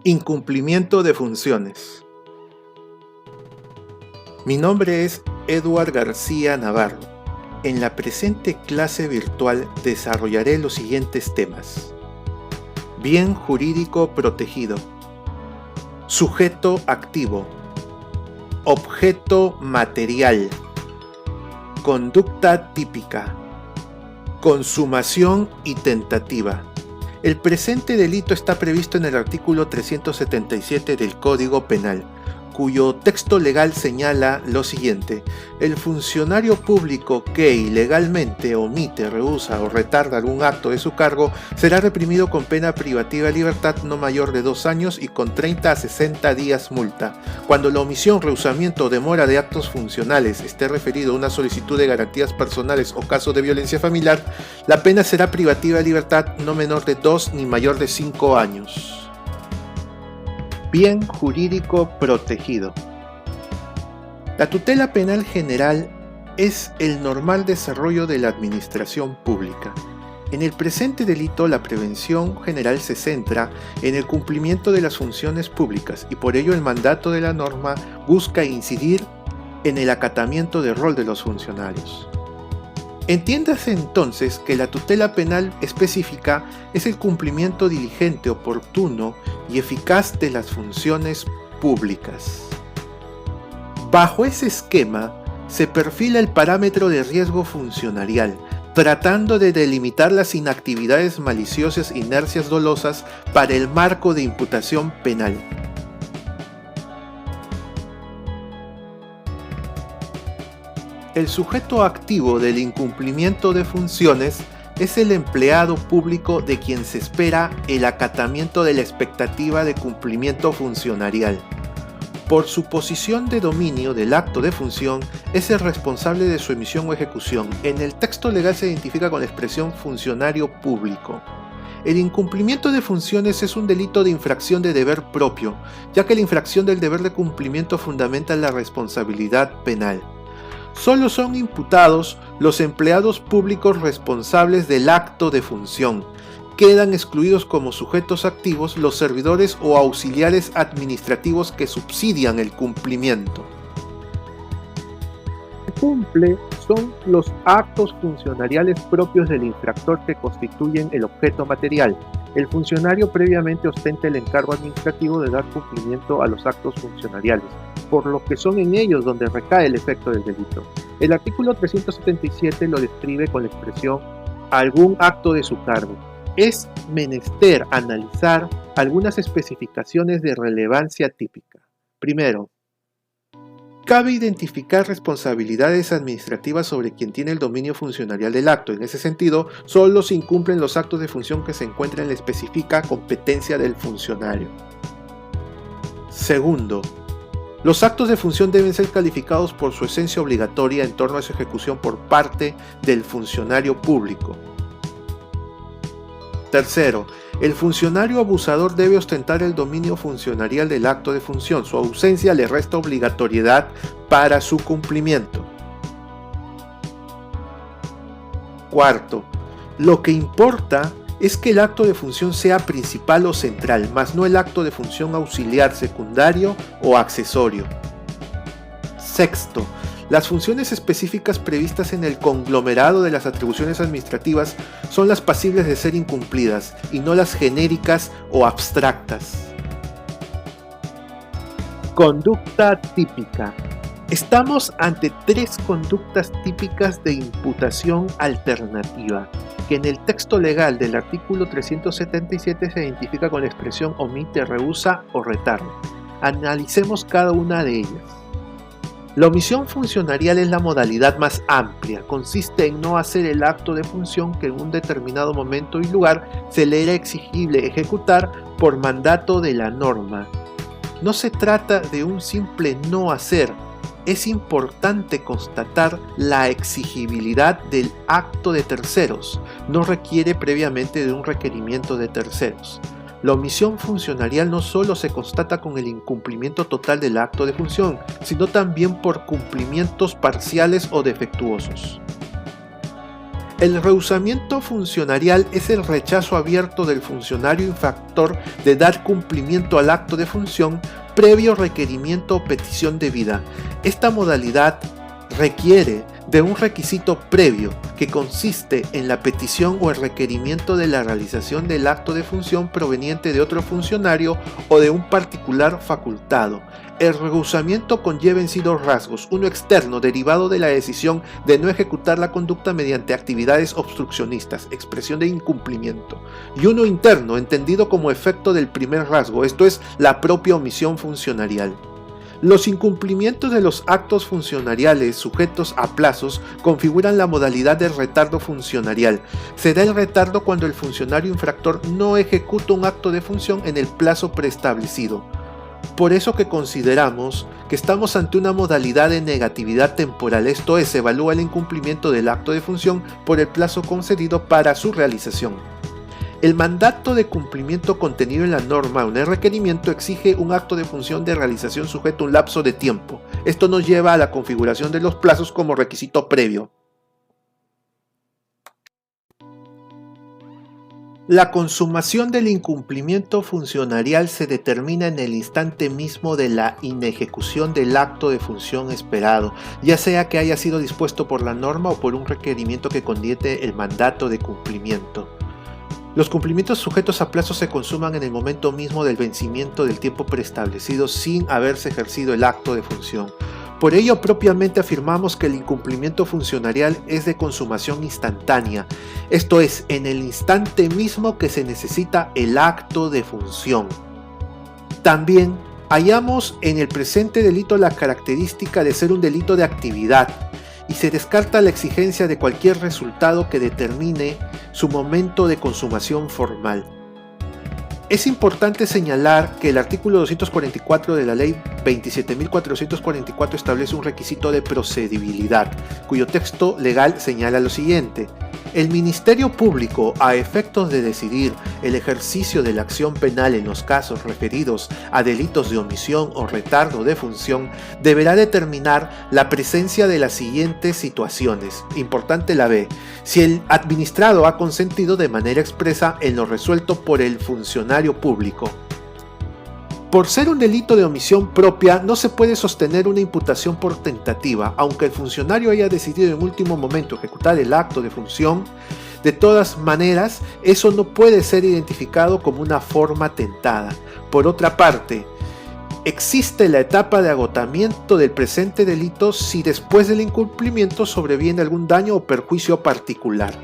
Incumplimiento de funciones. Mi nombre es Eduard García Navarro. En la presente clase virtual desarrollaré los siguientes temas: bien jurídico protegido, sujeto activo, objeto material, conducta típica, consumación y tentativa. El presente delito está previsto en el artículo 377 del Código Penal, cuyo texto legal señala lo siguiente: el funcionario público que ilegalmente omite, rehúsa o retarda algún acto de su cargo será reprimido con pena privativa de libertad no mayor de 2 años y con 30 a 60 días multa. Cuando la omisión, rehusamiento o demora de actos funcionales esté referido a una solicitud de garantías personales o caso de violencia familiar, la pena será privativa de libertad no menor de 2 ni mayor de 5 años. Bien jurídico protegido. La tutela penal general es el normal desarrollo de la administración pública. En el presente delito, la prevención general se centra en el cumplimiento de las funciones públicas y por ello el mandato de la norma busca incidir en el acatamiento del rol de los funcionarios. Entiéndase entonces que la tutela penal específica es el cumplimiento diligente, oportuno y eficaz de las funciones públicas. Bajo ese esquema se perfila el parámetro de riesgo funcionarial, tratando de delimitar las inactividades maliciosas e inercias dolosas para el marco de imputación penal. El sujeto activo del incumplimiento de funciones es el empleado público de quien se espera el acatamiento de la expectativa de cumplimiento funcionarial. Por su posición de dominio del acto de función, es el responsable de su emisión o ejecución. En el texto legal se identifica con la expresión funcionario público. El incumplimiento de funciones es un delito de infracción de deber propio, ya que la infracción del deber de cumplimiento fundamenta la responsabilidad penal. Solo son imputados los empleados públicos responsables del acto de función. Quedan excluidos como sujetos activos los servidores o auxiliares administrativos que subsidian el cumplimiento. Cumple son los actos funcionariales propios del infractor que constituyen el objeto material. El funcionario previamente ostenta el encargo administrativo de dar cumplimiento a los actos funcionariales, por lo que son en ellos donde recae el efecto del delito. El artículo 377 lo describe con la expresión algún acto de su cargo. Es menester analizar algunas especificaciones de relevancia típica. Primero, cabe identificar responsabilidades administrativas sobre quien tiene el dominio funcionarial del acto. En ese sentido, solo se incumplen los actos de función que se encuentran en la específica competencia del funcionario. Segundo, los actos de función deben ser calificados por su esencia obligatoria en torno a su ejecución por parte del funcionario público. Tercero, el funcionario abusador debe ostentar el dominio funcionarial del acto de función. Su ausencia le resta obligatoriedad para su cumplimiento. Cuarto, lo que importa es que el acto de función sea principal o central, mas no el acto de función auxiliar, secundario o accesorio. Sexto, las funciones específicas previstas en el conglomerado de las atribuciones administrativas son las pasibles de ser incumplidas y no las genéricas o abstractas. Conducta típica. Estamos ante 3 conductas típicas de imputación alternativa, que en el texto legal del artículo 377 se identifica con la expresión omite, rehúsa o retarda. Analicemos cada una de ellas. La omisión funcionarial es la modalidad más amplia. Consiste en no hacer el acto de función que en un determinado momento y lugar se le era exigible ejecutar por mandato de la norma. No se trata de un simple no hacer. Es importante constatar la exigibilidad del acto de terceros. No requiere previamente de un requerimiento de terceros. La omisión funcionarial no solo se constata con el incumplimiento total del acto de función, sino también por cumplimientos parciales o defectuosos. El rehusamiento funcionarial es el rechazo abierto del funcionario infractor de dar cumplimiento al acto de función previo requerimiento o petición debida. Esta modalidad requiere de un requisito previo que consiste en la petición o el requerimiento de la realización del acto de función proveniente de otro funcionario o de un particular facultado. El rehusamiento conlleva en sí dos rasgos, uno externo derivado de la decisión de no ejecutar la conducta mediante actividades obstruccionistas, expresión de incumplimiento, y uno interno entendido como efecto del primer rasgo, esto es, la propia omisión funcionarial. Los incumplimientos de los actos funcionariales sujetos a plazos configuran la modalidad de retardo funcionarial. Se da el retardo cuando el funcionario infractor no ejecuta un acto de función en el plazo preestablecido. Por eso que consideramos que estamos ante una modalidad de negatividad temporal, esto es, se evalúa el incumplimiento del acto de función por el plazo concedido para su realización. El mandato de cumplimiento contenido en la norma o en el requerimiento exige un acto de función de realización sujeto a un lapso de tiempo. Esto nos lleva a la configuración de los plazos como requisito previo. La consumación del incumplimiento funcionarial se determina en el instante mismo de la inejecución del acto de función esperado, ya sea que haya sido dispuesto por la norma o por un requerimiento que contiene el mandato de cumplimiento. Los cumplimientos sujetos a plazo se consuman en el momento mismo del vencimiento del tiempo preestablecido sin haberse ejercido el acto de función. Por ello, propiamente afirmamos que el incumplimiento funcionarial es de consumación instantánea, esto es, en el instante mismo que se necesita el acto de función. También hallamos en el presente delito la característica de ser un delito de actividad, y se descarta la exigencia de cualquier resultado que determine su momento de consumación formal. Es importante señalar que el artículo 244 de la Ley 27.444 establece un requisito de procedibilidad, cuyo texto legal señala lo siguiente: el Ministerio Público, a efectos de decidir el ejercicio de la acción penal en los casos referidos a delitos de omisión o retardo de función, deberá determinar la presencia de las siguientes situaciones. Importante la B. Si el administrado ha consentido de manera expresa en lo resuelto por el funcionario público. Por ser un delito de omisión propia, no se puede sostener una imputación por tentativa, aunque el funcionario haya decidido en último momento ejecutar el acto de función. De todas maneras, eso no puede ser identificado como una forma tentada. Por otra parte, existe la etapa de agotamiento del presente delito si después del incumplimiento sobreviene algún daño o perjuicio particular.